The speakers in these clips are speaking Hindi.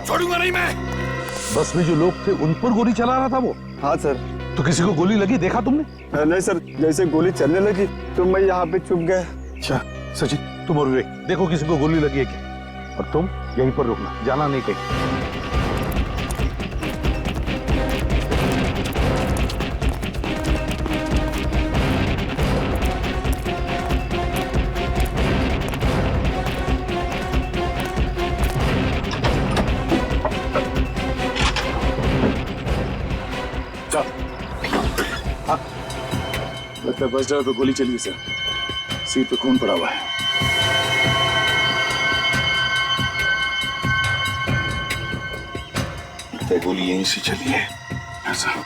छोड़ूंगा नहीं मैं। बस में जो लोग थे उन पर गोली चला रहा था वो? हाँ सर। तो किसी को गोली लगी देखा तुमने? नहीं सर, जैसे गोली चलने लगी तो मैं यहाँ पे छुप गया। अच्छा सचिन, तुम और विवेक देखो किसी को गोली लगी है क्या, और तुम यहीं पर रुकना, जाना नहीं कहीं। लगता है बस ड्राइवर पे गोली चली सर, सीट पे खून पड़ा हुआ है। लगता है गोली यहीं से चली है ऐसा।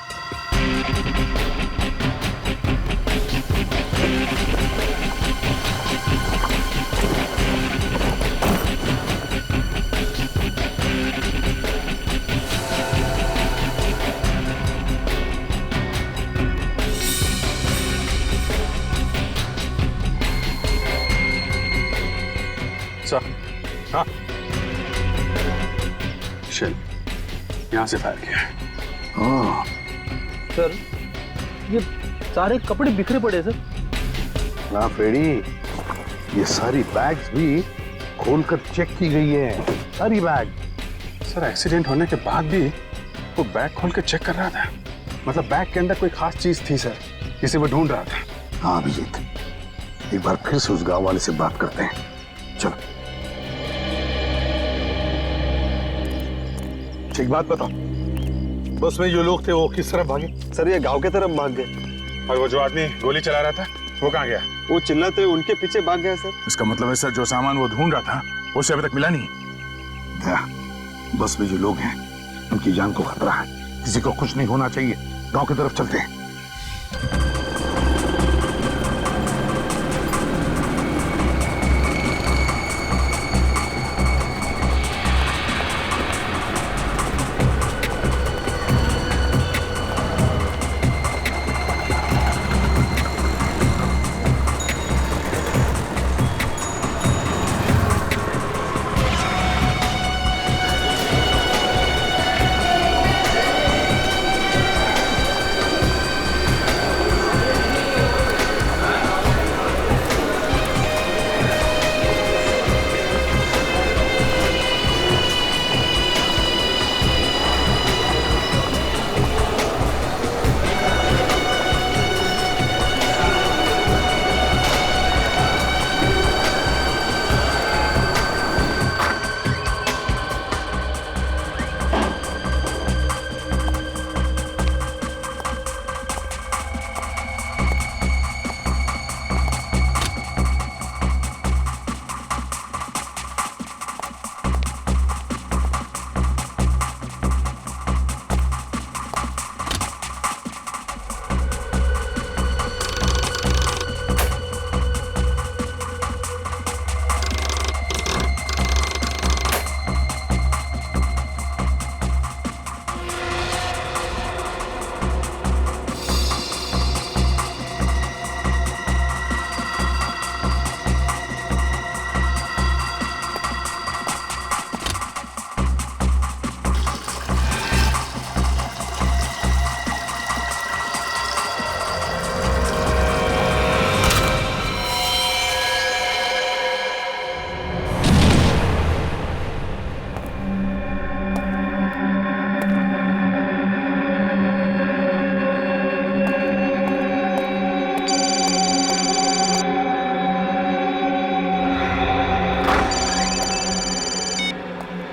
हाँ, शेल यहां से फायर किया है। हाँ सर, ये सारे कपड़े बिखरे पड़े सर। ना फ्रेडी, ये सारी बैग्स भी खोलकर चेक की गई है, सारी बैग। सर एक्सीडेंट होने के बाद भी वो बैग खोल के चेक कर रहा था, मतलब बैग के अंदर कोई खास चीज थी सर, जिसे वो ढूंढ रहा था। हाँ अभिजीत, एक बार फिर से उस गांव वाले से बात करते हैं, चलो। एक बात बताओ, बस में जो लोग थे वो किस तरफ भागे? सर ये गांव के तरफ भाग गए। और वो जो आदमी गोली चला रहा था वो कहाँ गया? वो चिल्लाते हुए उनके पीछे भाग गया सर। इसका मतलब है सर जो सामान वो ढूंढ रहा था वो उसे अभी तक मिला नहीं। दया, बस में जो लोग हैं उनकी जान को खतरा है, किसी को कुछ नहीं होना चाहिए, गांव की तरफ चलते हैं।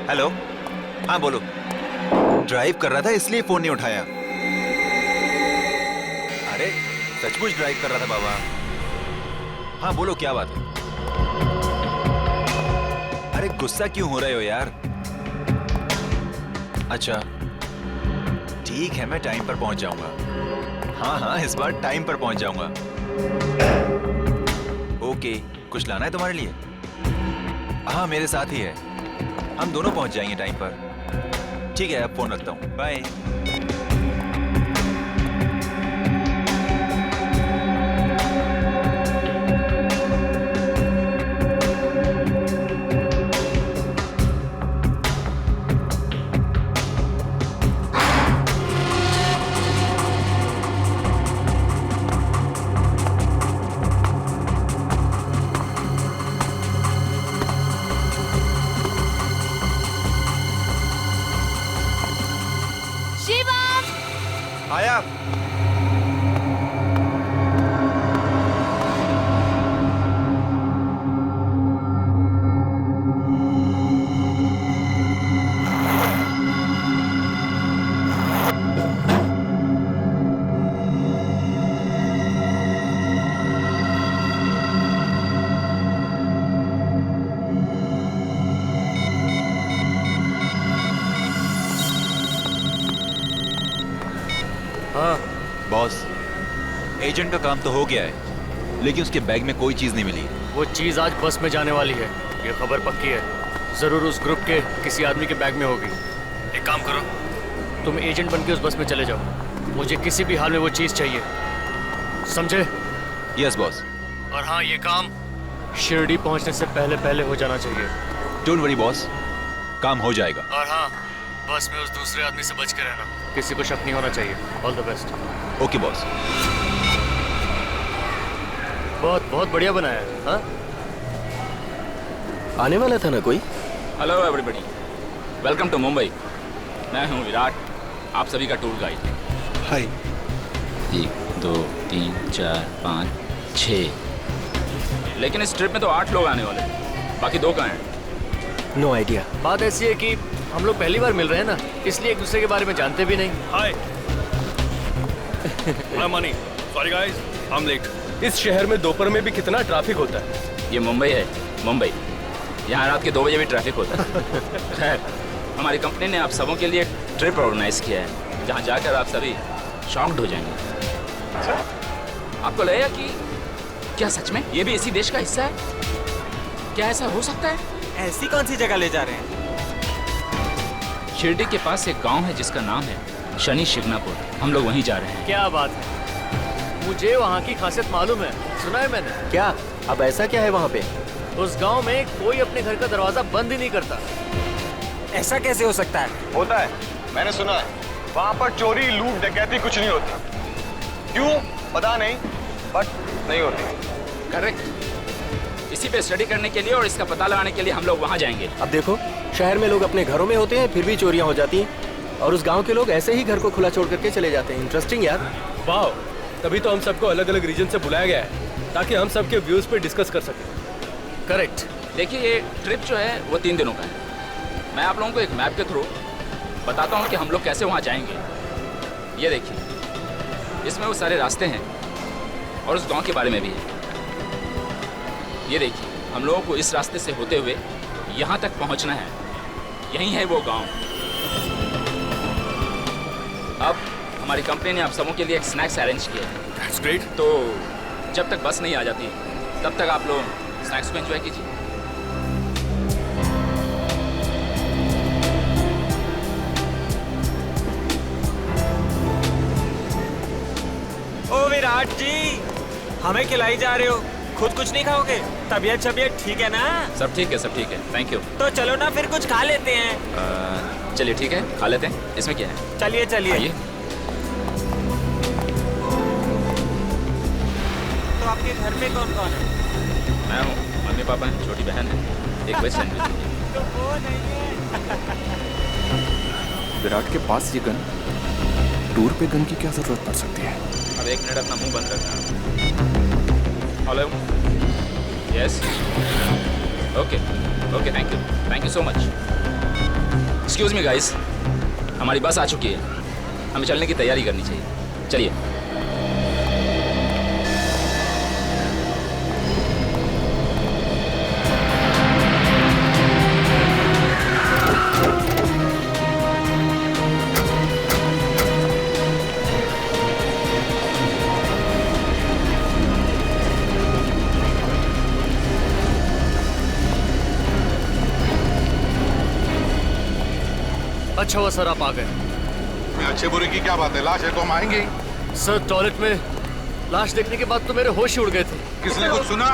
हेलो, हाँ बोलो। ड्राइव कर रहा था इसलिए फोन नहीं उठाया। अरे सचमुच ड्राइव कर रहा था बाबा। हाँ बोलो क्या बात है। अरे गुस्सा क्यों हो रहे हो यार? अच्छा ठीक है, मैं टाइम पर पहुंच जाऊंगा। हाँ हाँ इस बार टाइम पर पहुंच जाऊंगा। ओके, कुछ लाना है तुम्हारे लिए? हाँ मेरे साथ ही है, हम दोनों पहुंच जाएंगे टाइम पर। ठीक है अब फोन रखता हूँ, बाय। आया। हाँ बॉस, एजेंट का काम तो हो गया है, लेकिन उसके बैग में कोई चीज नहीं मिली। वो चीज आज बस में जाने वाली है, ये खबर पक्की है। जरूर उस ग्रुप के किसी आदमी के बैग में होगी। एक काम करो, तुम एजेंट बन के उस बस में चले जाओ। मुझे किसी भी हाल में वो चीज चाहिए, समझे? Yes boss. और हाँ, ये काम शिरडी पहुंचने से पहले पहले हो जाना चाहिए। डोंट वरी बॉस, काम हो जाएगा। और हाँ, बस में उस दूसरे आदमी से बच के रहना, किसी को शक नहीं होना चाहिए। All the best. Okay boss. बहुत बहुत बढ़िया बनाया है। हाँ, आने वाला था ना कोई? Hello everybody, welcome to Mumbai. मैं हूँ विराट, आप सभी का टूर गाइड। हाय। 1 2 3 4 5 6, लेकिन इस ट्रिप में तो 8 लोग आने वाले हैं, बाकी 2 कहाँ हैं? No idea. बात ऐसी है कि हम लोग पहली बार मिल रहे हैं ना, इसलिए एक दूसरे के बारे में जानते भी नहीं। Hi, Mani. Sorry guys, I am late. इस शहर में दोपहर में भी कितना ट्रैफिक होता है। ये मुंबई है, मुंबई। यहाँ रात के 2 बजे भी ट्रैफिक होता है। खैर, हमारी कंपनी ने आप सबों के लिए ट्रिप ऑर्गेनाइज किया है, जहाँ जाकर आप सभी शॉक्ड हो जाएंगे। आपको लगेगा कि क्या सच में ये भी इसी देश का हिस्सा है? क्या ऐसा हो सकता है? ऐसी कौन सी जगह ले जा रहे हैं? शिरडी के पास एक गांव है जिसका नाम है शनि शिंगणापुर। हम लोग वहीं जा रहे हैं। क्या बात है, मुझे वहाँ की खासियत मालूम है, सुना है मैंने। क्या? अब ऐसा क्या है वहाँ पे? उस गांव में कोई अपने घर का दरवाजा बंद ही नहीं करता। ऐसा कैसे हो सकता है? होता है, मैंने सुना है। वहाँ पर चोरी, लूट, डकैती कुछ नहीं होती। क्यों पता नहीं, बट नहीं होती। करेक्ट। इसी पे स्टडी करने के लिए और इसका पता लगाने के लिए हम लोग वहाँ जाएंगे। अब देखो, शहर में लोग अपने घरों में होते हैं, फिर भी चोरियां हो जाती हैं, और उस गांव के लोग ऐसे ही घर को खुला छोड़ करके चले जाते हैं। इंटरेस्टिंग यार। वाह, तभी तो हम सबको अलग अलग रीजन से बुलाया गया है, ताकि हम सबके व्यूज पे डिस्कस कर सकें। करेक्ट। देखिए, ये ट्रिप जो है वो 3 दिनों का है। मैं आप लोगों को एक मैप के थ्रू बताता हूँ कि हम लोग कैसे वहाँ जाएंगे। ये देखिए, इसमें वो सारे रास्ते हैं और उस गांव के बारे में भी है। ये देखिए, हम लोगों को इस रास्ते से होते हुए यहाँ तक पहुँचना है। यही है वो गांव। अब हमारी कंपनी ने आप सबों के लिए एक स्नैक्स अरेंज किया है। That's great. तो जब तक बस नहीं आ जाती तब तक आप लोग स्नैक्स को एंजॉय कीजिए। ओ विराट जी, हमें खिलाई जा रहे हो, खुद कुछ नहीं खाओगे? तबीयत ठीक है ना? सब ठीक है, सब ठीक है, थैंक यू। तो चलो ना, फिर कुछ खा लेते हैं। चलिए ठीक है, खा लेते हैं। इसमें क्या है? चलिए चलिए। आइए। तो आपके घर में कौन कौन है? मैं हूँ, मम्मी पापा हैं, छोटी बहन है, एक वेज सैंडविच दीजिए। तो वो नहीं है। विराट के पास ये गन, टूर पे गन की क्या जरूरत पड़ सकती है? अब 1 मिनट अपना मुंह बंद रखना। Hello, yes, okay okay, thank you so much. Excuse me guys, हमारी बस आ चुकी है, हमें चलने की तैयारी करनी चाहिए। चलिए। अच्छा हुआ सर आप आ गए। अच्छे बुरे की क्या बात है, लाश है तो हम आएंगे ही। सर, टॉयलेट में लाश देखने के बाद तो मेरे होश ही उड़ गए थे। किसने कुछ सुना?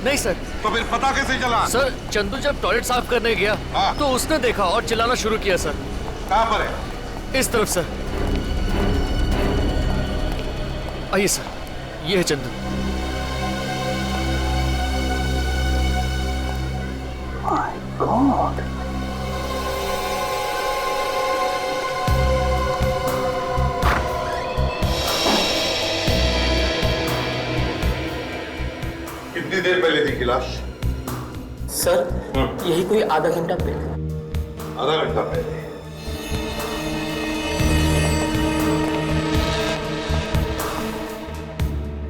नहीं सर। तो फिर पता कैसे चला? सर, चंदू जब टॉयलेट साफ करने गया हाँ। तो उसने देखा और चिल्लाना शुरू किया सर। कहाँ पर है? इस तरफ सर। आइए सर, ये है चंदू। देखी लाश? सर यही कोई आधा घंटा पहले। आधा घंटा पहले?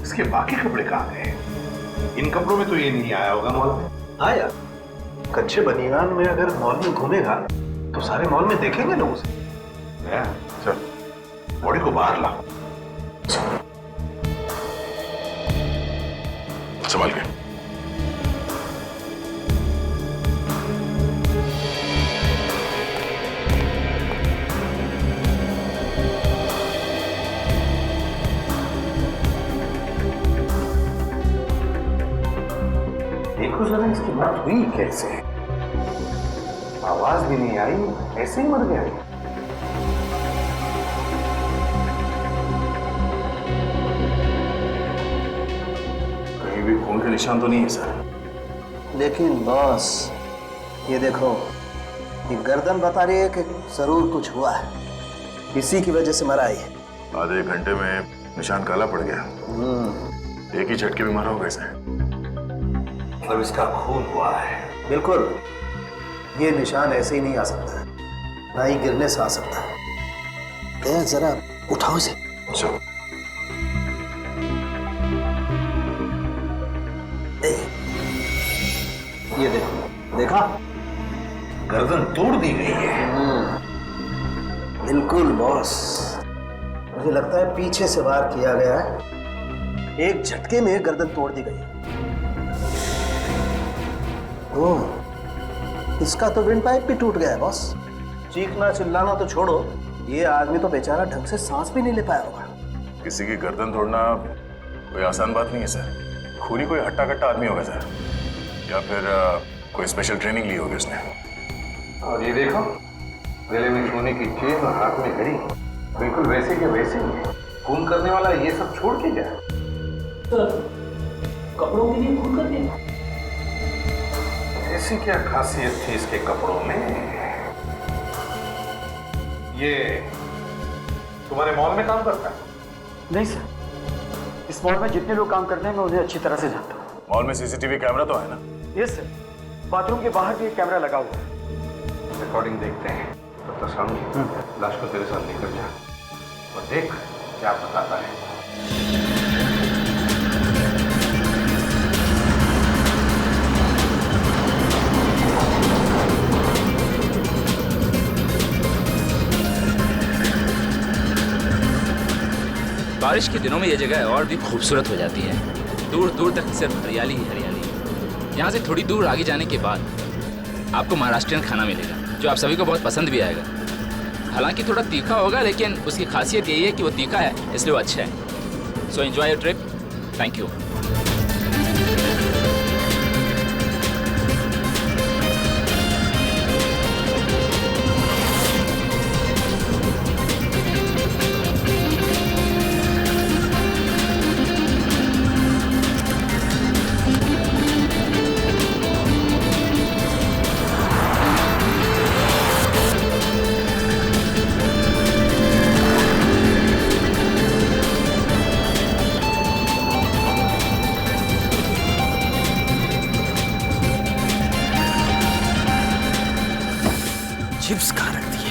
इसके बाकी कपड़े कहाँ गए? इन कपड़ों में तो ये नहीं आया होगा मॉल में। हाँ यार, कच्चे बनियान में अगर मॉल में घूमेगा तो सारे मॉल में देखेंगे लोग उसे। चल बॉडी को बाहर ला। संभाल के। देखो जरा इसकी मौत हुई कैसे? आवाज भी नहीं आई, ऐसे ही मर गया। कहीं भी खून के निशान तो नहीं है सर। लेकिन बॉस ये देखो, ये गर्दन बता रही है कि जरूर कुछ हुआ है, इसी की वजह से मरा है। आधे घंटे में निशान काला पड़ गया। एक ही झटके में मरा होगा इसे। मतलब इसका खून हुआ है। बिल्कुल, ये निशान ऐसे ही नहीं आ सकता, ना ही गिरने से आ सकता है। जरा उठाओ इसे। चलो। ये देखो, देखा? गर्दन तोड़ दी गई है। बिल्कुल बॉस, मुझे लगता है पीछे से वार किया गया है, एक झटके में गर्दन तोड़ दी गई। ओह, इसका तो विंड पाइप भी टूट गया है बॉस। चीखना चिल्लाना तो छोड़ो, ये आदमी तो बेचारा ढंग से सांस भी नहीं ले पाया होगा। किसी की गर्दन तोड़ना कोई आसान बात नहीं है सर। खूनी कोई हट्टा कट्टा आदमी होगा सर, या फिर कोई स्पेशल ट्रेनिंग ली होगी उसने। और ये देखो, गले में सोने की चेन और हाथ में घड़ी, बिल्कुल वैसे के वैसे ही। खून करने वाला ये सब छोड़ के गया। कपड़ों के लिए खून कर दिया? ऐसी क्या खासियत थी इसके कपड़ों में? ये तुम्हारे मॉल में काम करता है? नहीं सर, इस मॉल में जितने लोग काम करते हैं मैं उन्हें अच्छी तरह से जानता हूँ। मॉल में सीसीटीवी कैमरा तो है ना? यस सर, बाथरूम के बाहर भी एक कैमरा लगा हुआ है। रिकॉर्डिंग देखते हैं। तब तक सामने लाश को तेरे साथ लेकर जा और देख क्या बताता है। बारिश के दिनों में ये जगह और भी खूबसूरत हो जाती है। दूर दूर तक सिर्फ हरियाली ही हरियाली। यहाँ से थोड़ी दूर आगे जाने के बाद आपको महाराष्ट्रियन खाना मिलेगा, जो आप सभी को बहुत पसंद भी आएगा। हालांकि थोड़ा तीखा होगा, लेकिन उसकी खासियत यही है कि वो तीखा है, इसलिए वो अच्छा है। So enjoy your trip. Thank you. Chips खा रख दिए।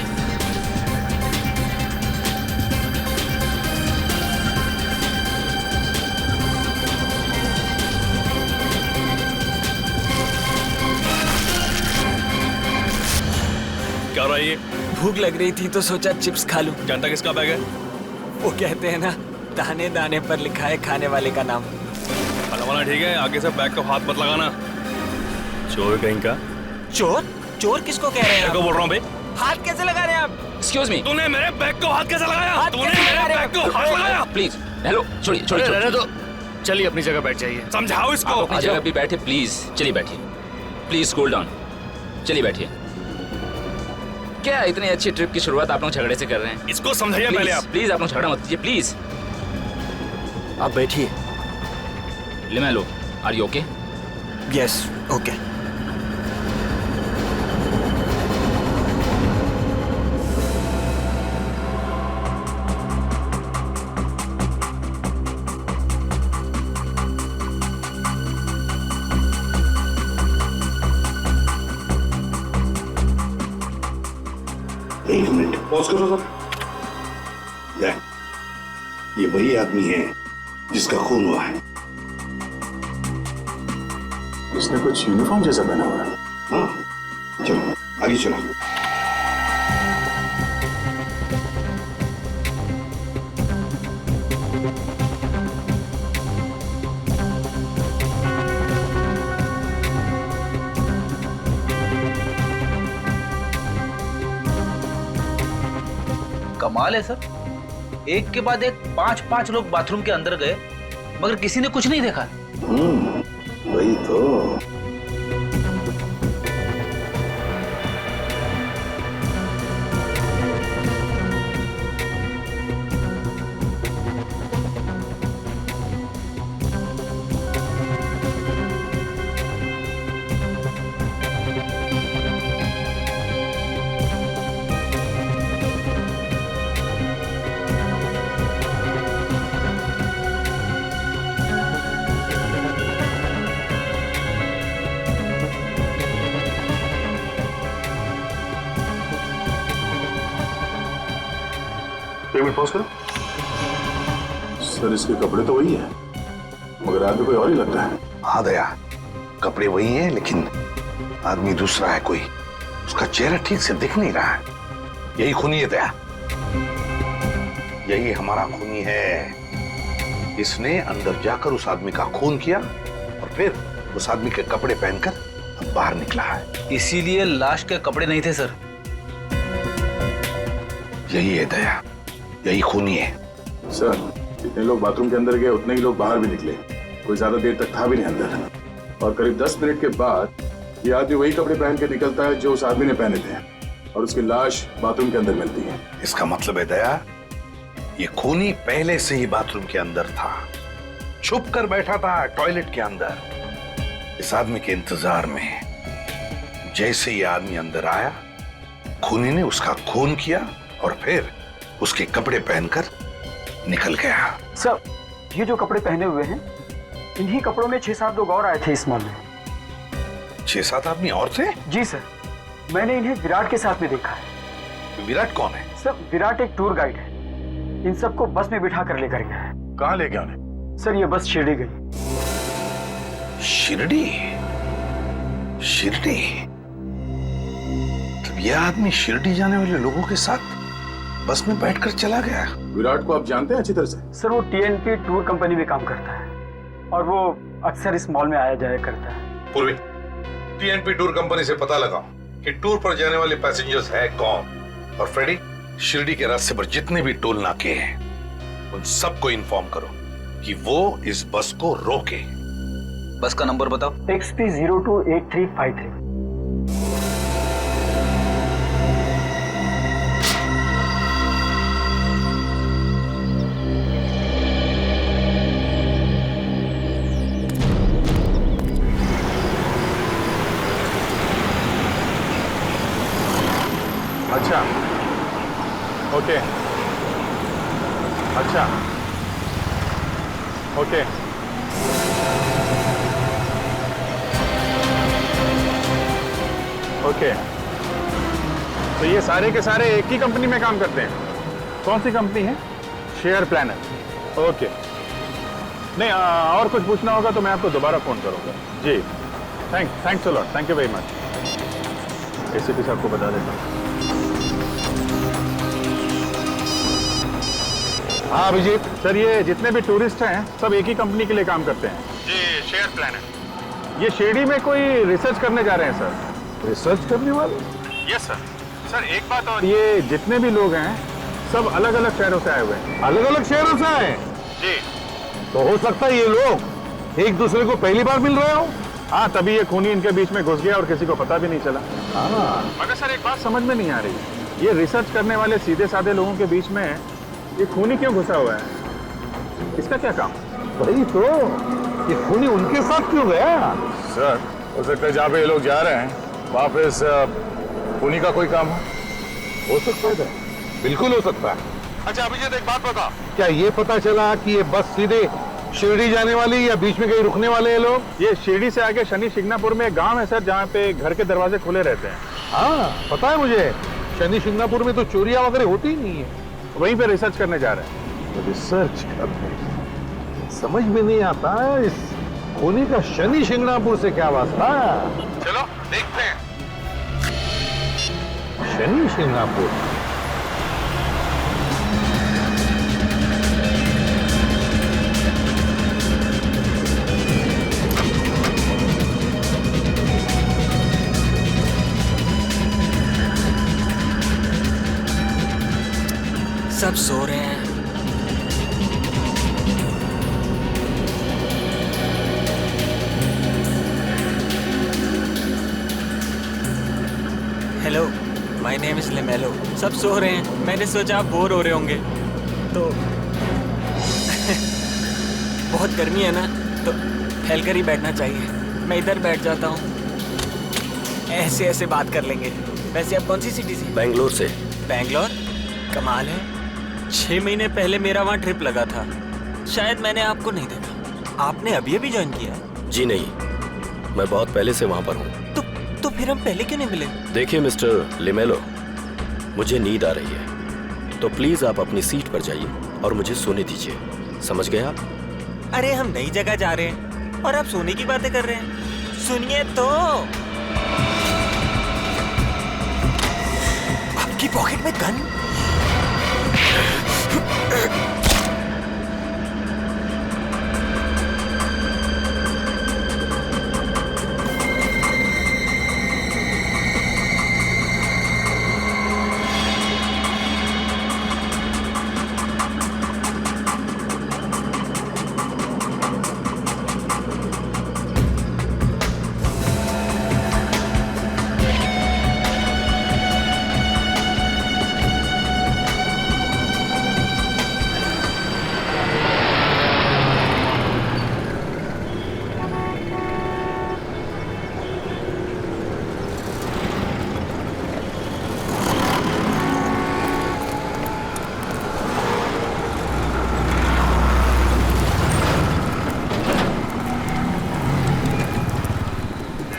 क्या हो रहा है ये? भूख लग रही थी तो सोचा चिप्स खा लूं। जानता किसका बैग है? वो कहते हैं ना, दाने दाने पर लिखा है खाने वाले का नाम। खाना ठीक है, आगे से बैग को हाथ मत लगाना। चोर कहीं का। चोर? चोर किसको कह रहे हैं? बोल रहा हूँ भाई। हाथ कैसे लगा रहे हैं आप? Excuse me. तूने मेरे बैग को हाथ कैसे लगाया? तूने मेरे बैग को हाथ लगाया? प्लीज हेलो, छोड़िए छोड़िए। रहने दो, चलिए अपनी जगह बैठ जाइए। समझाओ इसको। आप अपनी जगह भी बैठे प्लीज। चलिए बैठिए। Please cool down. चलिए बैठिए। क्या इतनी अच्छी ट्रिप की शुरुआत आप लोग झगड़े से कर रहे हैं? इसको समझाइए पहले आप। प्लीज आप लोग झगड़ा मत कीजिए प्लीज। आप बैठिए। ले लो। Are you okay? Yes okay. एक मिनट पॉज करो सर। ये वही आदमी है जिसका खून हुआ है। इसने कुछ यूनिफॉर्म जैसा पहना हुआ है। हाँ चलो आगे चलो। कमाल है सर, एक के बाद एक 5-5 लोग बाथरूम के अंदर गए मगर किसी ने कुछ नहीं देखा। वही तो। पेमेंट पॉज करो। सर इसके कपड़े तो वही है मगर आदमी कोई और ही लगता है। हाँ दया, कपड़े वही हैं लेकिन आदमी दूसरा है कोई। उसका चेहरा ठीक से दिख नहीं रहा है। यही खूनी है दया, यही हमारा खूनी है। इसने अंदर जाकर उस आदमी का खून किया और फिर उस आदमी के कपड़े पहनकर बाहर निकला है। इसीलिए लाश के कपड़े नहीं थे सर। यही है दया, यही खूनी है। सर जितने लोग बाथरूम के अंदर गए उतने ही लोग बाहर भी निकले। कोई ज्यादा देर तक था भी नहीं अंदर। और करीब 10 मिनट के बाद ये आदमी वही कपड़े पहन के निकलता है जो उस आदमी ने पहने थे और उसकी लाश बाथरूम के अंदर मिलती है। इसका मतलब है दया, ये खूनी पहले से ही बाथरूम के अंदर था, छुप कर बैठा था टॉयलेट के अंदर इस आदमी के इंतजार में। जैसे ये आदमी अंदर आया, खूनी ने उसका खून किया और फिर उसके कपड़े पहनकर निकल गया। सर ये जो कपड़े पहने हुए हैं इन्हीं कपड़ों में 6-7 लोग और आए थे इस मॉल में। 6-7 आदमी और थे? जी सर, मैंने इन्हें विराट के साथ में देखा है। विराट कौन है? सर विराट एक टूर गाइड है। इन सबको बस में बिठा कर लेकर गया है। कहाँ ले गया उन्हें? सर ये बस शिरडी गई। शिरडी? शिरडी? तब यह आदमी शिरडी जाने वाले लोगों के साथ बस में बैठकर चला गया। विराट को आप जानते हैं अच्छी तरह से? सर वो TNP टूर कंपनी में काम करता है और वो अक्सर इस मॉल में आया जाया करता है। पूर्वी, TNP टूर कंपनी से पता लगाओ कि टूर पर जाने वाले पैसेंजर्स है कौन। और फ्रेडी, शिरडी के रास्ते पर जितने भी टोल नाके हैं उन सबको इन्फॉर्म करो कि वो इस बस को रोके। बस का नंबर बताओ। XP 028353। अच्छा ओके, अच्छा ओके। ओके तो ये सारे के सारे एक ही कंपनी में काम करते हैं? कौन सी कंपनी है? Share planner. ओके, नहीं और कुछ पूछना होगा तो मैं आपको दोबारा फोन करूंगा। जी thanks a lot, thank you very much. ACP साहब को बता देता हूँ। हाँ अभिजीत सर, ये जितने भी टूरिस्ट हैं सब एक ही कंपनी के लिए काम करते हैं जी, शेयर प्लानर। ये शिरडी में कोई रिसर्च करने जा रहे हैं सर। रिसर्च करने वाले? Yes sir. सर एक बात और, ये जितने भी लोग हैं सब अलग अलग शहरों से आए हुए हैं। अलग अलग शहरों से आए? जी। तो हो सकता है ये लोग एक दूसरे को पहली बार मिल रहे हो। हाँ तभी ये खूनी इनके बीच में घुस गया और किसी को पता भी नहीं चला। हाँ मगर सर एक बात समझ में नहीं आ रही, ये रिसर्च करने वाले सीधे साधे लोगों के बीच में ये खूनी क्यों घुसा हुआ है? इसका क्या काम? वही तो, ये खूनी उनके साथ क्यों गया? सर हो सकता है जहाँ पे ये लोग जा रहे हैं वहाँ पे इस खूनी का कोई काम हो सकता है, बिल्कुल हो सकता है। अच्छा अभिजीत एक बात बता, क्या ये पता चला कि ये बस सीधे शिरडी जाने वाली या बीच में कहीं रुकने वाले हैं लोग? ये शिरडी से आगे शनि शिंगणापुर में एक गांव है सर जहाँ पे घर के दरवाजे खुले रहते हैं। हाँ पता है मुझे, शनि शिंगणापुर में तो चोरियां वगैरह होती ही नहीं है, वहीं पे रिसर्च करने जा रहे हैं। तो रिसर्च करने समझ में नहीं आता इस खोने का शनि शिंगणापुर से क्या वास्ता। चलो देखते हैं। शनि शिंगणापुर सब सो रहे हैं। Hello, my name is LaMelo. सब सो रहे हैं, मैंने सोचा आप बोर हो रहे होंगे तो बहुत गर्मी है ना, तो फैलकर ही बैठना चाहिए। मैं इधर बैठ जाता हूँ, ऐसे ऐसे बात कर लेंगे। वैसे आप कौन सी सिटी से? बैंगलोर से। बैंगलोर? कमाल है, 6 महीने पहले मेरा वहाँ ट्रिप लगा था, शायद मैंने आपको नहीं देखा। आपने अभी अभी ज्वाइन किया? जी नहीं, मैं बहुत पहले से वहाँ पर हूँ। तो फिर हम पहले क्यों नहीं मिले? देखिए मिस्टर लिमेलो, मुझे नींद आ रही है, तो प्लीज आप अपनी सीट पर जाइए और मुझे सोने दीजिए। समझ गए आप? अरे हम नई जगह जा रहे हैं और आप सोने की बातें कर रहे हैं। सुनिए तो, आपकी पॉकेट में गन?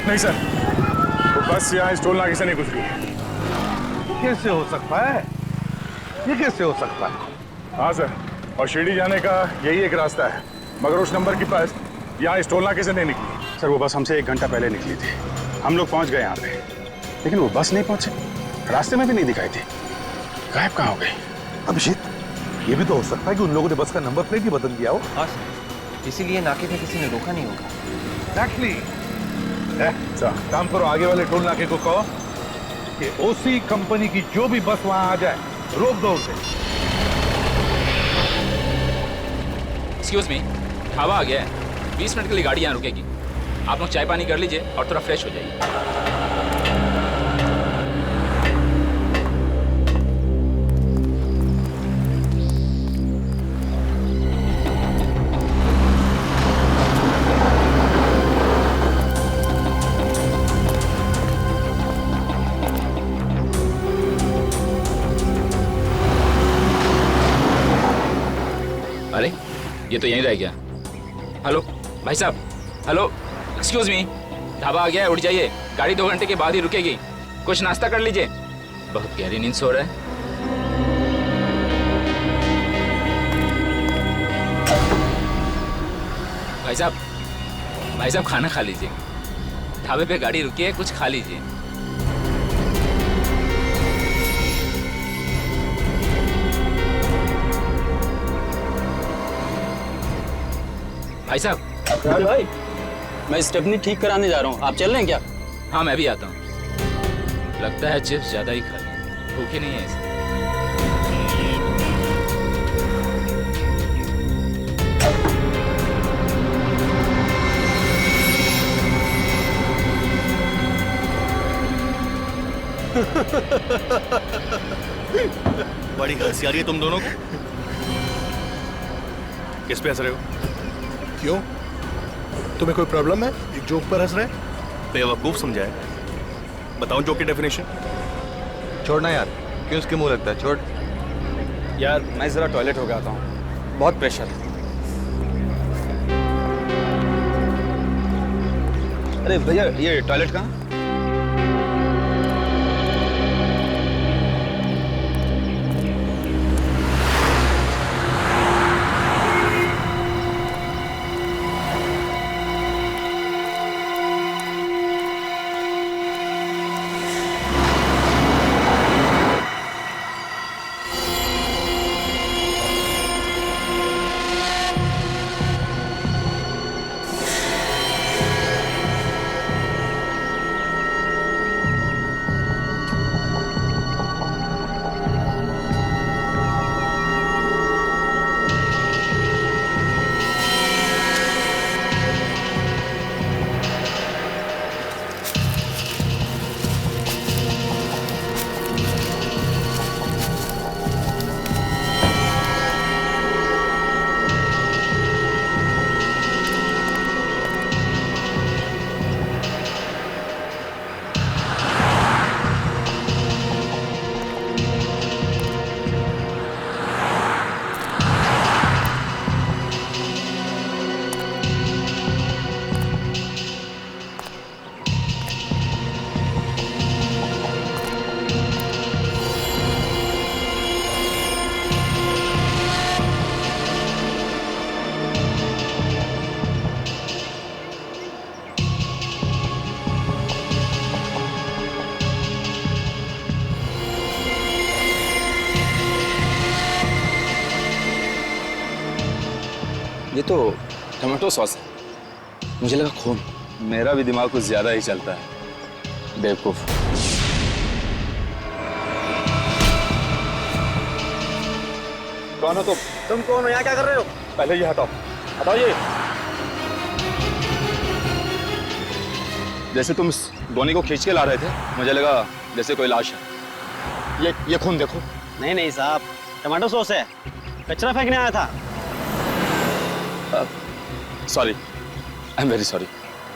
नहीं सर, वो बस यहाँ इस टोल नाके से नहीं गुजरी है। कैसे हो सकता है? ये कैसे हो सकता है? हाँ सर, और शिरडी जाने का यही एक रास्ता है, मगर उस नंबर की बस यहाँ इस टोल नाके से नहीं निकली। सर वो बस हमसे 1 घंटा पहले निकली थी, हम लोग पहुंच गए यहाँ पे, लेकिन वो बस नहीं पहुंचे, रास्ते में भी नहीं दिखाई थी। गायब कहाँ हो गई? अभिषेक, ये भी तो हो सकता है कि उन लोगों ने बस का नंबर प्लेट ही बदल दिया हो। हाँ सर, इसीलिए नाके पे किसी ने रोका नहीं होगा। Exactly. काम करो, आगे वाले टोल नाके को कहो कि ओसी कंपनी की जो भी बस वहां आ जाए रोक दो उसे। एक्सक्यूज मी, ढाबा आ गया है, 20 मिनट के लिए गाड़ी यहाँ रुकेगी। आप लोग चाय पानी कर लीजिए और थोड़ा फ्रेश हो जाइए। अरे ये तो यहीं रह गया। हेलो भाई साहब, हेलो, एक्सक्यूज मी, ढाबा आ गया है, उठ जाइए, गाड़ी 2 घंटे के बाद ही रुकेगी। कुछ नाश्ता कर लीजिए, बहुत गहरी नींद सो रहा है। भाई साहब खाना खा लीजिए, ढाबे पे गाड़ी रुकी है, कुछ खा लीजिए। भाई साहब। यार भाई, मैं स्टेपनी ठीक कराने जा रहा हूँ, आप चल रहे हैं क्या? हाँ मैं भी आता हूँ। लगता है चिप्स ज्यादा ही खा ली, भूखे नहीं है इसे। बड़ी हंसी आ रही है तुम दोनों को। किस पे हंस रहे हो? क्यों, तुम्हें कोई प्रॉब्लम है? एक जोक पर हंस रहे? बेवकूफ समझाए। बताओ जोक की डेफिनेशन। छोड़ना यार, क्यों उसके मुंह लगता है, छोड़। यार मैं जरा टॉयलेट हो गया था, बहुत प्रेशर है। अरे भैया, ये टॉयलेट कहाँ? ये तो टमाटो सॉस है, मुझे लगा खून। मेरा भी दिमाग कुछ ज्यादा ही चलता है, बेवकूफ। कौन हो तुम कौन हो? यहाँ क्या कर रहे हो? पहले ये हटाओ, हटाओ ये। जैसे तुम इस गोनी को खींच के ला रहे थे, मुझे लगा जैसे कोई लाश है। ये खून देखो। नहीं नहीं साहब, टमाटो सॉस है, कचरा फेंकने आया था। Sorry, I am very sorry.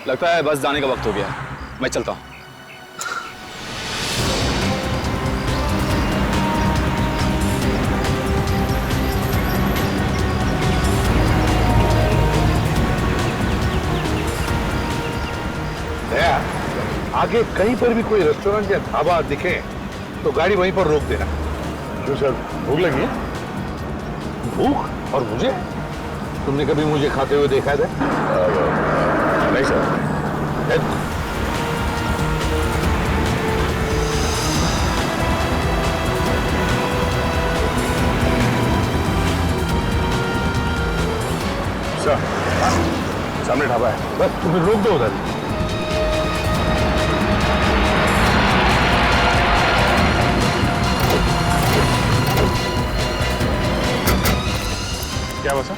लगता है बस जाने का वक्त हो गया, मैं चलता हूँ। आगे कहीं पर भी कोई रेस्टोरेंट या ढाबा दिखे तो गाड़ी वहीं पर रोक देना। क्यों सर, भूख लगी है? भूख? और मुझे? तुमने कभी मुझे खाते हुए देखा है? नहीं सर। सर, सामने ढाबा है, बस तुम्हें रोक दो उधर। क्या हुआ सर?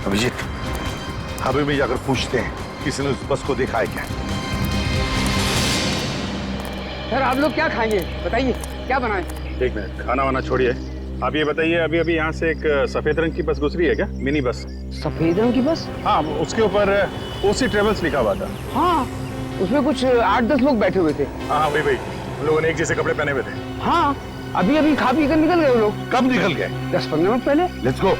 अभिजीत, ढाबे में जाकर पूछते हैं किसी ने उस बस को देखा है क्या। सर आप लोग क्या खाएंगे बताइए, क्या बनाएं? एक मिनट, खाना वाना छोड़िए, आप ये बताइए, अभी अभी यहाँ से एक सफेद रंग की बस गुजरी है क्या? Mini bus. सफेद रंग की बस? हाँ, उसके ऊपर ओसी ट्रेवल्स लिखा हुआ था। हाँ, उसमें कुछ 8-10 लोग बैठे हुए थे। हाँ वही वही, उन लोगों ने एक जैसे कपड़े पहने हुए थे। हाँ, अभी अभी खा पी कर निकल गए वो लोग। कब निकल गए? 10-15 मिनट पहले। Let's go.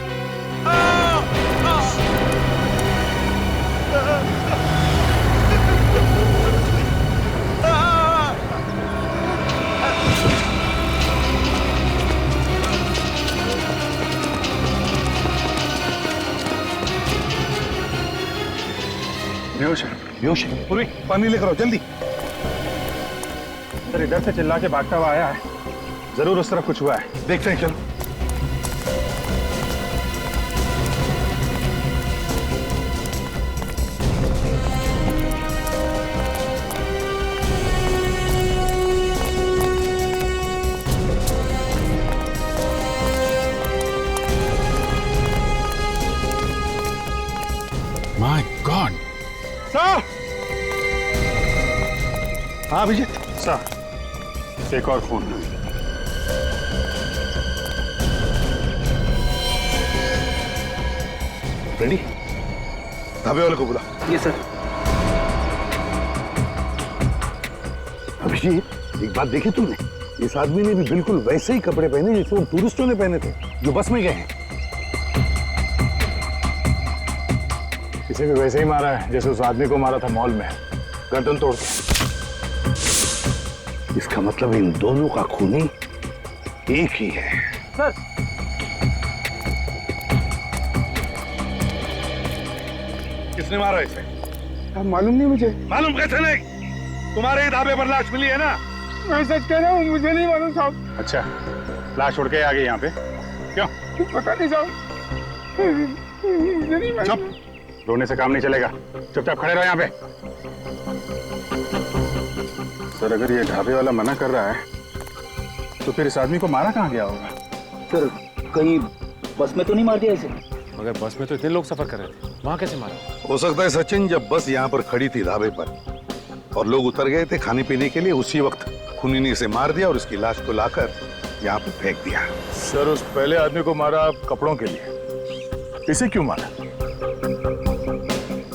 बेहोश है। पूर्वी, पानी लेकर आओ जल्दी। सर इधर से चिल्ला के भागता हुआ आया है, जरूर उस तरफ कुछ हुआ है। देखते हैं, चलो। My God. सर! हाँ अभिजीत। सर, एक और फोन। रेडी? ढाबे वाले को बुला। ये सर। अभिजीत, एक बात देखी तूने? इस आदमी ने भी बिल्कुल वैसे ही कपड़े पहने जैसे वो टूरिस्टों ने पहने थे जो बस में गए हैं। इसे भी वैसे ही मारा है जैसे उस आदमी को मारा था मॉल में, गर्दन तोड़ के। इसका मतलब इन दोनों का खूनी एक ही है। सर, किसने मारा इसे? अब मालूम नहीं मुझे। मालूम कैसे नहीं? तुम्हारे ही ढाबे पर लाश मिली है ना? मैं सच कह रहा हूँ, मुझे नहीं मालूम साहब। अच्छा, लाश उड़ के आ गई यहाँ पे? क्यों? पता नहीं साहब, मुझे नहीं मालूम। चुप, रोने से काम नहीं चलेगा, चुपचाप खड़े रहो यहाँ पे। सर अगर ये ढाबे वाला मना कर रहा है तो फिर इस आदमी को मारा कहाँ गया होगा? सर कहीं बस में तो नहीं मार दिया इसे? मगर बस में तो इतने लोग सफर कर रहे थे, वहां कैसे मारा? हो सकता है सचिन, जब बस यहाँ पर खड़ी थी ढाबे पर और लोग उतर गए थे खाने पीने के लिए, उसी वक्त खूनी ने इसे मार दिया और उसकी लाश को लाकर यहाँ पे फेंक दिया। सर उस पहले आदमी को मारा कपड़ों के लिए, इसे क्यों मारा?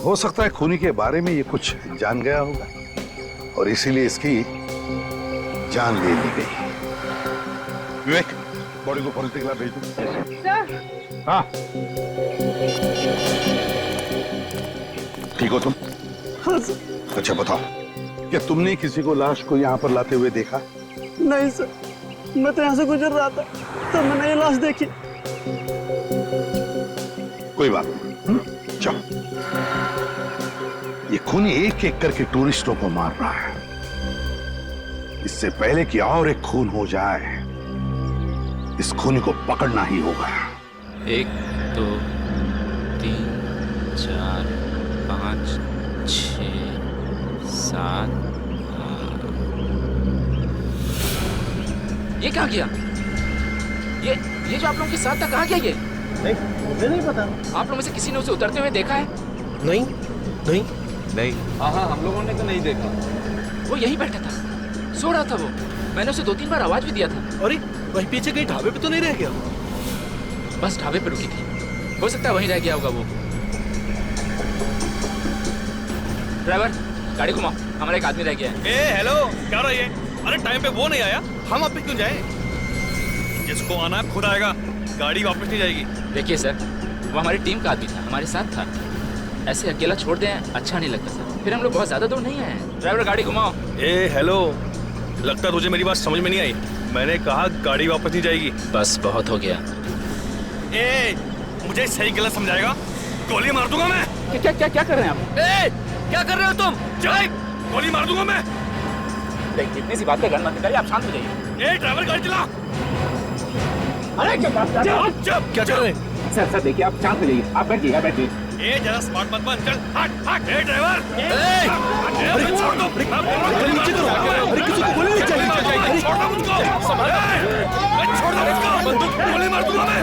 हो सकता है खूनी के बारे में ये कुछ जान गया होगा और इसीलिए इसकी जान ले ली गई। विवेक, बॉडी को फॉरेंसिक लैब भेज दो। सर। हाँ, ठीक हो तुम? हाँ सर। अच्छा बताओ, क्या तुमने किसी को लाश को यहाँ पर लाते हुए देखा? नहीं सर, मैं तो यहाँ से गुजर रहा था तो मैंने ये लाश देखी। कोई बात नहीं, चलो। ये खूनी एक एक करके टूरिस्टों को मार रहा है। इससे पहले कि और एक खून हो जाए, इस खूनी को पकड़ना ही होगा। 1 2 3 4 5 6 7। ये क्या किया? ये जो आप लोगों के साथ था कहाँ गया ये? नहीं, मुझे नहीं पता। आप लोगों में से किसी ने उसे उतरते हुए देखा है? नहीं। हाँ, हम लोगों ने तो नहीं देखा। वो यहीं बैठा था, सो रहा था वो। मैंने उसे 2-3 बार आवाज भी दिया था। अरे वहीं पीछे कहीं ढाबे पे तो नहीं रह गया? बस ढाबे पे रुकी थी, हो सकता है वहीं रह गया होगा वो। ड्राइवर, गाड़ी घुमाओ, हमारा एक आदमी रह गया है। ए हेलो, क्या रहा है? अरे टाइम पे वो नहीं आया, हम अब क्यों जाए? जिसको आना है खुद आएगा, गाड़ी वापस नहीं जाएगी। देखिए सर, वो हमारी टीम का आदमी था, हमारे साथ था। ऐसे अकेला छोड़ दें अच्छा नहीं लगता सर। फिर हम लोग बहुत ज्यादा दूर नहीं आए हैं। ड्राइवर गाड़ी घुमाओ। ए हेलो, लगता तुझे मेरी बात समझ में नहीं आई। मैंने कहा गाड़ी वापस नहीं जाएगी। बस बहुत हो गया। ए, मुझे सही गलत समझाएगा, गोली मार दूंगा मैं। क्या कर रहे हैं आप? ए, क्या कर रहे हो तुम? चल, गोली मार दूंगा मैं। इतनी सी बातें करना चाहिए, आप शांत हो जाइए। ए ड्राइवर गाड़ी चला। अरे क्या बात कर रहे हैं? क्या चल रहे हैं? सर देखिए, आप शांत हो जाइए, आप बैठिए। ए जरा स्मार्ट मत बन, चल हट। ए ड्राइवर, अरे छोड़ दो, छोड़ दो मुझको, बंदूक गोली मार दूंगा मैं।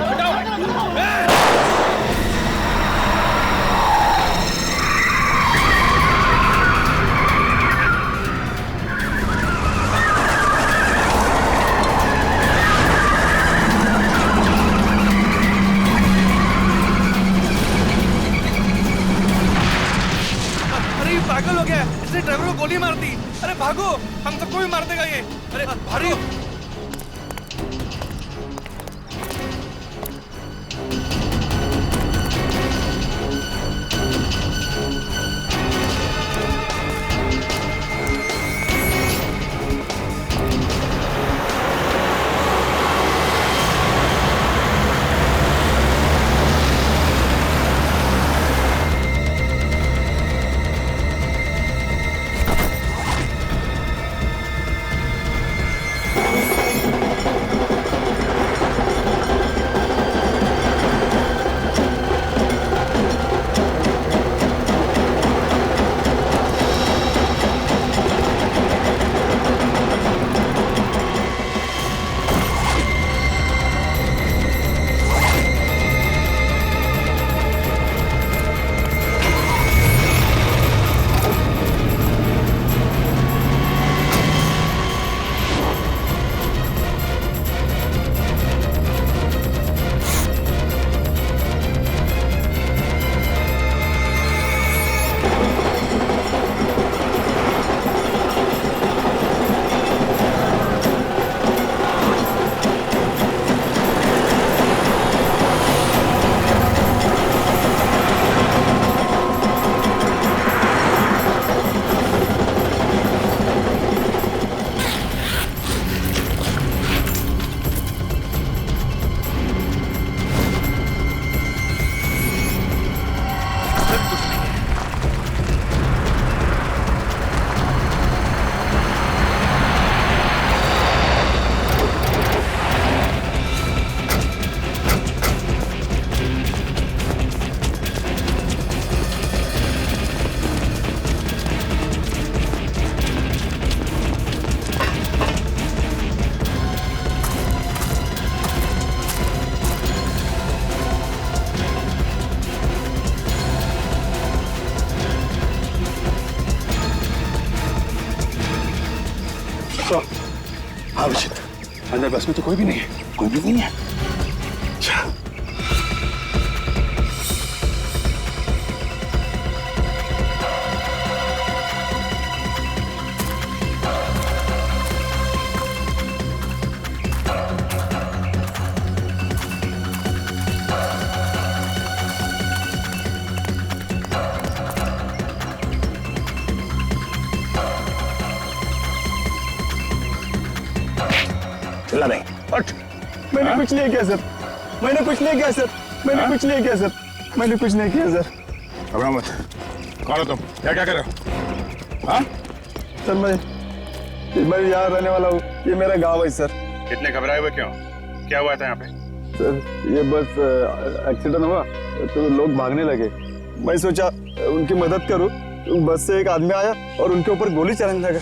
पागल हो गया, इसने ड्राइवर को गोली मार दी। अरे भागो, हम सबको भी मार देगा ये। अरे भागो। अभिषेक, अंदर बस में तो कोई भी नहीं है। कोई भी नहीं है। चिल्ला नहीं। मैंने कुछ नहीं किया सर, मैंने कुछ नहीं किया सर, मैंने कुछ नहीं किया सर, मैंने कुछ नहीं किया सर। घबरा मत। कौन हो तुम? क्या क्या कर रहे हो? हाँ? सर मैं यहाँ रहने वाला हूँ, ये मेरा गाँव है सर। इतने घबराए हुए क्यों? क्या हुआ था यहाँ पे? सर ये बस एक्सीडेंट हुआ तो लोग भागने लगे, मैं सोचा उनकी मदद करूं। बस से एक आदमी आया और उनके ऊपर गोली चलाने लगा।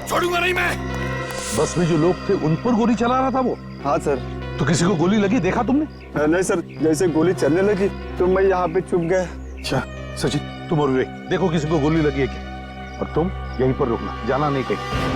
छोड़ूंगा नहीं मैं। बस में जो लोग थे उन पर गोली चला रहा था वो? हाँ सर। तो किसी को गोली लगी, देखा तुमने? नहीं सर, जैसे गोली चलने लगी तो मैं यहाँ पे चुप गया। अच्छा सचिन, तुम और विवेक देखो किसी को गोली लगी है क्या, और तुम यहीं पर रुकना, जाना नहीं कहीं।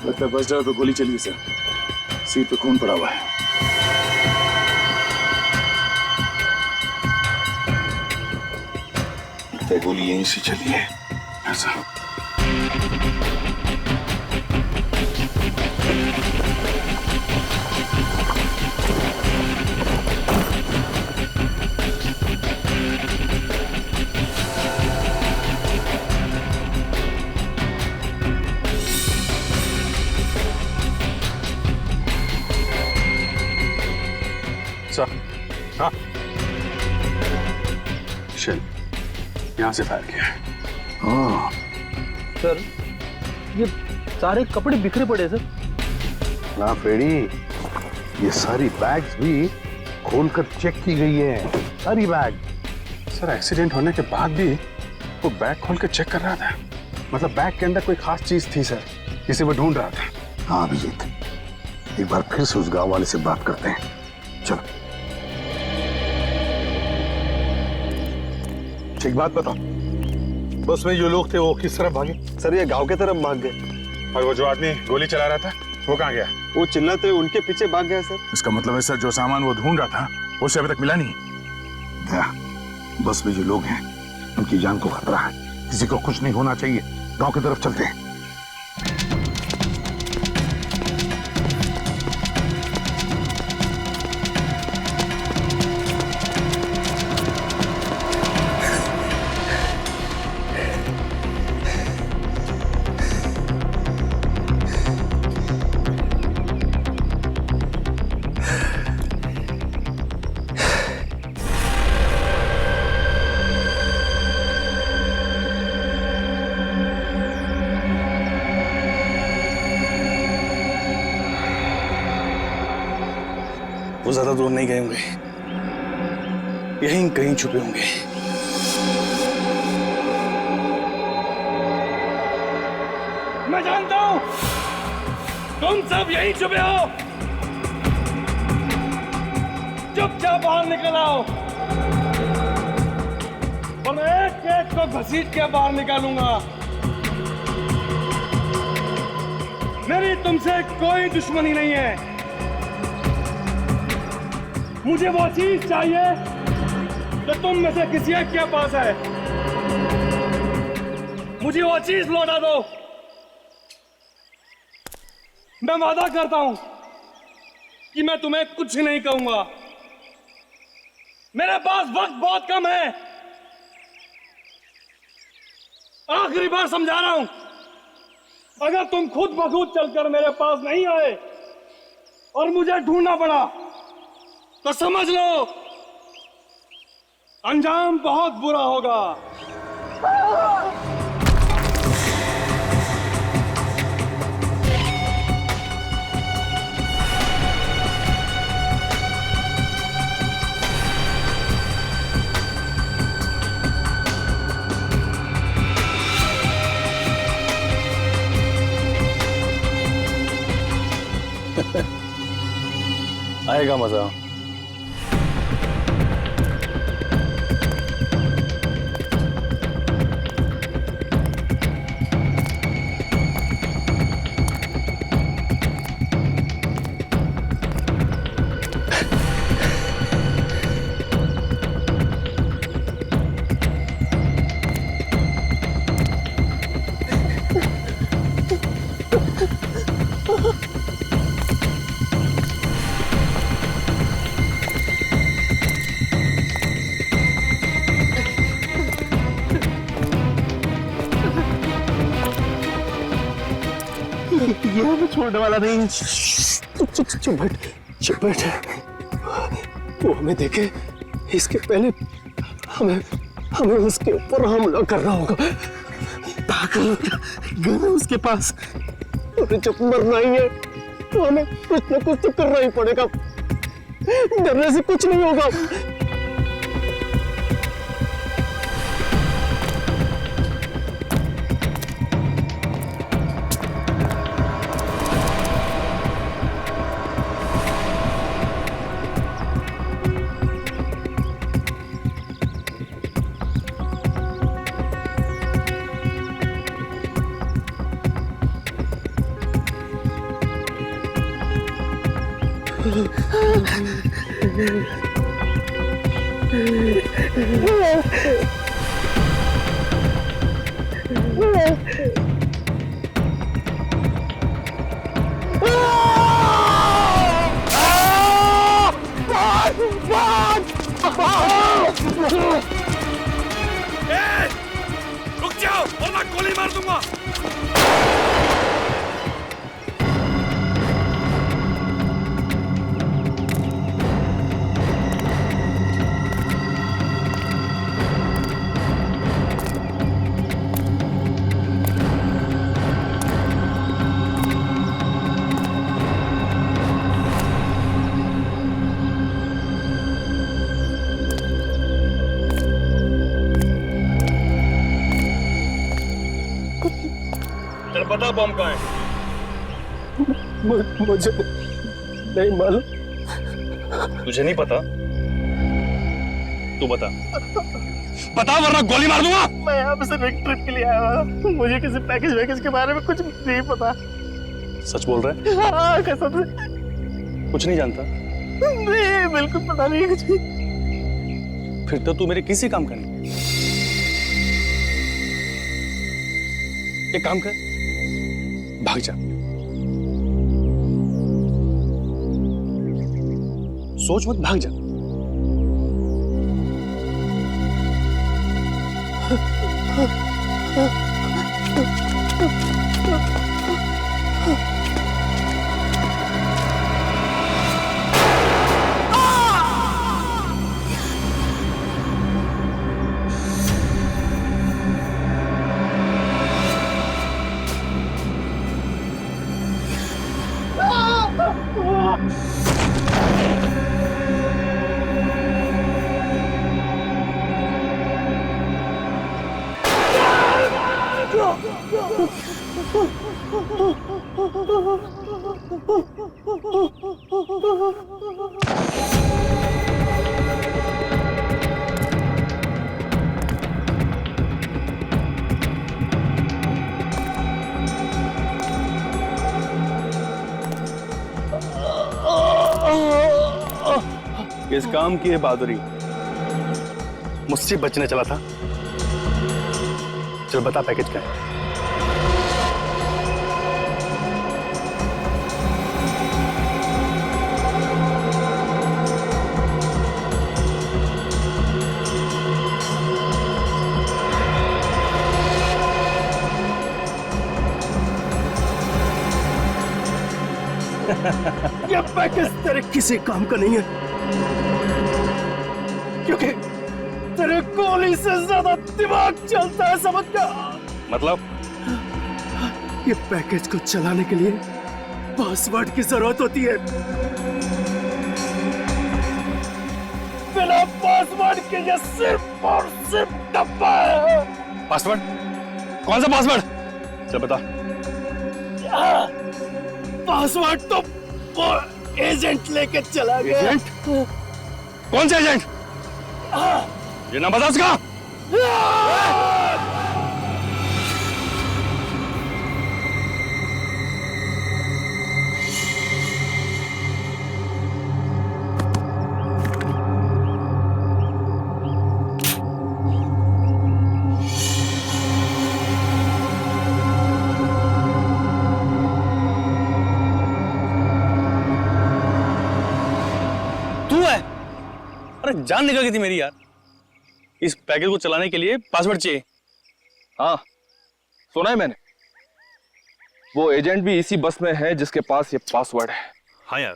लगता है बस ड्राइवर पे गोली चली सर, सीट पे खून पड़ा हुआ है। लगता है गोली यहीं से चली है ऐसा। हाँ शेल यहाँ से फायर किया है। हाँ सर, ये सारे कपड़े बिखरे पड़े सर। ना फ्रेडी, ये सारी बैग्स भी खोलकर चेक की गई है, सारी बैग। सर एक्सीडेंट होने के बाद भी वो बैग खोल के चेक कर रहा था, मतलब बैग के अंदर कोई खास चीज थी सर, जिसे वो ढूंढ रहा था। हाँ अभिजीत, एक बार फिर से उस गांव वाले से बात करते हैं, चलो। एक बात बताओ, बस में जो लोग थे वो किस तरफ भागे? सर ये गांव के तरफ भाग गए। और वो जो आदमी गोली चला रहा था वो कहाँ गया? वो चिल्लाते उनके पीछे भाग गया सर। इसका मतलब है सर जो सामान वो ढूंढ रहा था उसे अभी तक मिला नहीं। क्या बस में जो लोग हैं उनकी जान को खतरा है, किसी को कुछ नहीं होना चाहिए। गांव की तरफ चलते हैं। वो ज्यादा दूर नहीं गए होंगे, यहीं कहीं छुपे होंगे। मैं जानता हूं तुम सब यहीं छुपे हो। चुपचाप बाहर निकल आओ और मैं एक एक को घसीट के बाहर निकालूंगा। मेरी तुमसे कोई दुश्मनी नहीं है। मुझे वो चीज चाहिए जो तुम में से किसी एक के पास है। मुझे वो चीज लौटा दो। मैं वादा करता हूं कि मैं तुम्हें कुछ नहीं कहूंगा। मेरे पास वक्त बहुत कम है। आखिरी बार समझा रहा हूं, अगर तुम खुद ब खुद चलकर मेरे पास नहीं आए और मुझे ढूंढना पड़ा तो समझ लो अंजाम बहुत बुरा होगा। आएगा मजा। छोड़ने वाला नहीं। चुप बैठ। वो हमें देखे इसके पहले हमें उसके ऊपर हमला करना होगा। पागल, गन है उसके पास, और जब मरना ही है तो हमें कुछ ना कुछ तो करना ही पड़ेगा। डरने से कुछ नहीं होगा। रुक जाओ वरना गोली मार दूंगा। बता बम कहाँ है? मुझे नहीं मालूम। तुझे नहीं पता? तू बता वरना गोली मार दूंगा। मैं यहाँ पे सिर्फ एक ट्रिप के लिए आया हूँ, मुझे किसी पैकेज के बारे में कुछ नहीं पता। सच बोल रहा है? हाँ, कसम से कुछ नहीं जानता? नहीं, बिल्कुल पता नहीं है कुछ भी। फिर तो तू मेरे किसी काम का नहीं। एक काम कर, भाग जा। सोच मत, भाग जा। इस काम की है बहादुरी, मुझसे बचने चला था। चल बता पैकेज क्या है। ये पैकेज तेरे किसी काम का नहीं है, क्योंकि तेरे गोली से ज्यादा दिमाग चलता है, समझ गया? मतलब? ये पैकेज को चलाने के लिए पासवर्ड की जरूरत होती है। बिना पासवर्ड के ये सिर्फ और सिर्फ डब्बा है। पासवर्ड? कौन सा पासवर्ड? चल बता। पासवर्ड तो वो एजेंट लेके चला गया। एजेंट? कौन सा एजेंट? ये नाम बता उसका। अरे जान निकल गई थी मेरी यार। इस पैकेज को चलाने के लिए पासवर्ड चाहिए। हाँ सुना है मैंने। वो एजेंट भी इसी बस में है जिसके पास ये पासवर्ड है। हाँ यार।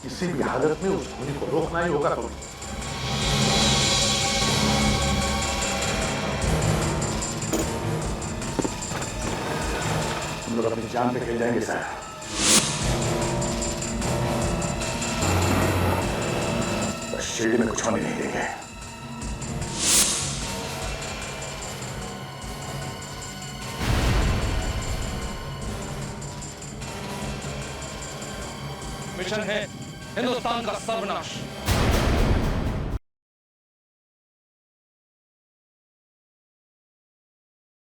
किसी भी हालत में उस खूनी को रोकना ही होगा तुम्हें। तुम लोग अपनी जान पे खेल जाएंगे सर। बस शिरडी में कुछ होने नहीं देंगे। मिशन है हिंदुस्तान का सर्वनाश।